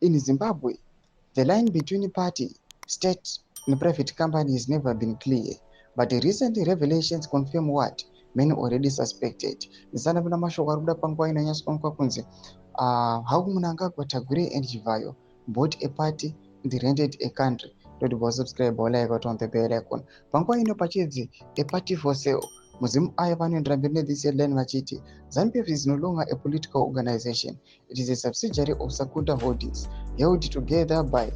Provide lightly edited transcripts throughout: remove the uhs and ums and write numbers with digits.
In Zimbabwe, the line between party, state, and private company has never been clear, but the recent revelations confirm what many already suspected. Nzanabula mashoko ari kuda panguva inonyatsoonekwa kunzi how Mnangagwa, Tagore, and Chivayo bought a party and rented a country. Don't go subscribe or like on the bell icon. Panguva ino pachidzi a party for sale. Muzimu aya vanoendera mberi nethis headline vachiti ZANU-PF is no longer a political organization. It is a subsidiary of Sakunda Holdings, held together by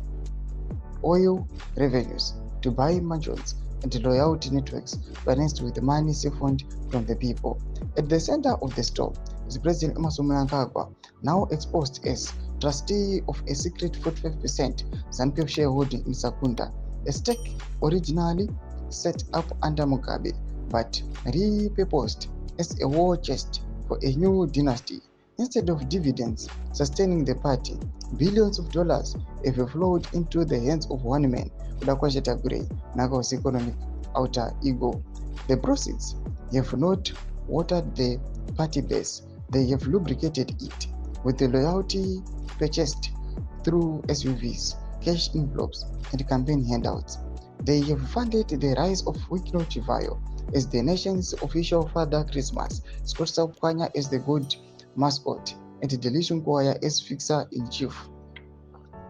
oil revenues, to buy mansions, and loyalty networks financed with money siphoned from the people. At the center of the storm is President Emmerson Mnangagwa, now exposed as trustee of a secret 45% ZANU-PF shareholding in Sakunda, a stake originally set up under Mugabe, but repurposed as a war chest for a new dynasty. Instead of dividends sustaining the party, billions of dollars have flowed into the hands of one man, Udakwashe Tagore, Naga's economic alter ego. The proceeds have not watered the party base, they have lubricated it with the loyalty purchased through SUVs, cash envelopes, and campaign handouts. They have funded the rise of Wycliffe Chivayo as the nation's official Father Christmas, Scott Saukanya as the good mascot, and Delisha Nkwaya as fixer-in-chief.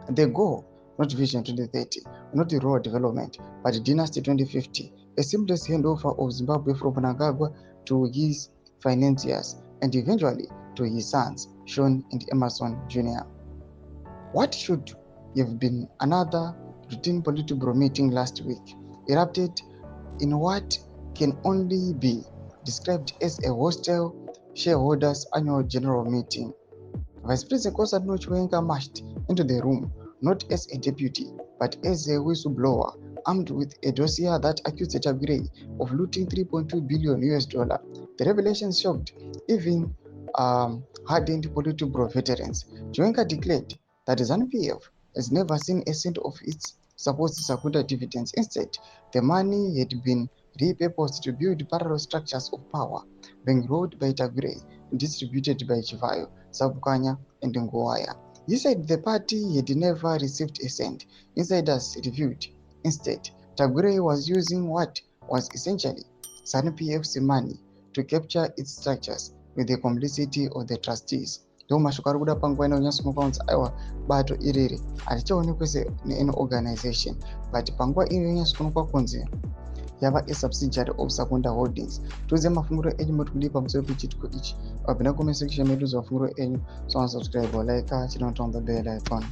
The goal, not Vision 2030, not the rural development, but Dynasty 2050, a seamless handover of Zimbabwe from Mnangagwa to his financiers, and eventually to his sons, Sean and Emmerson Jr. What should have been another routine Politburo meeting last week erupted in what can only be described as a hostile shareholders annual general meeting. Vice President Kosadno Chiwenga marched into the room not as a deputy but as a whistleblower armed with a dossier that accused Tagore of looting $3.2 billion. The revelations shocked even hardened Politburo veterans. Chiwenga declared that ZANU-PF has never seen a cent of its supposed Sakunda dividends. Instead, the money had been repurposed to build parallel structures of power, being ruled by Tagore and distributed by Chivayo, Sabukanya, and Ngowaya. He said the party had never received a cent. Insiders reviewed. Instead, Tagore was using what was essentially ZANU-PF's money to capture its structures with the complicity of the trustees. Ndo mashoko ari kuda panguva inonyatsoonekwa kunzi aiwa bato iriri harichaonekwe sean organization, but panguva inonyatsoonekwa kunzi yava a subsidiary of Sakunda Holdings. Tuze mafunguro enyu muri kudii pamusoro pechitiko ichi. Wabvina comment section medu zva mafunguro enyu. So subscribe or like, chinotonga bell icon.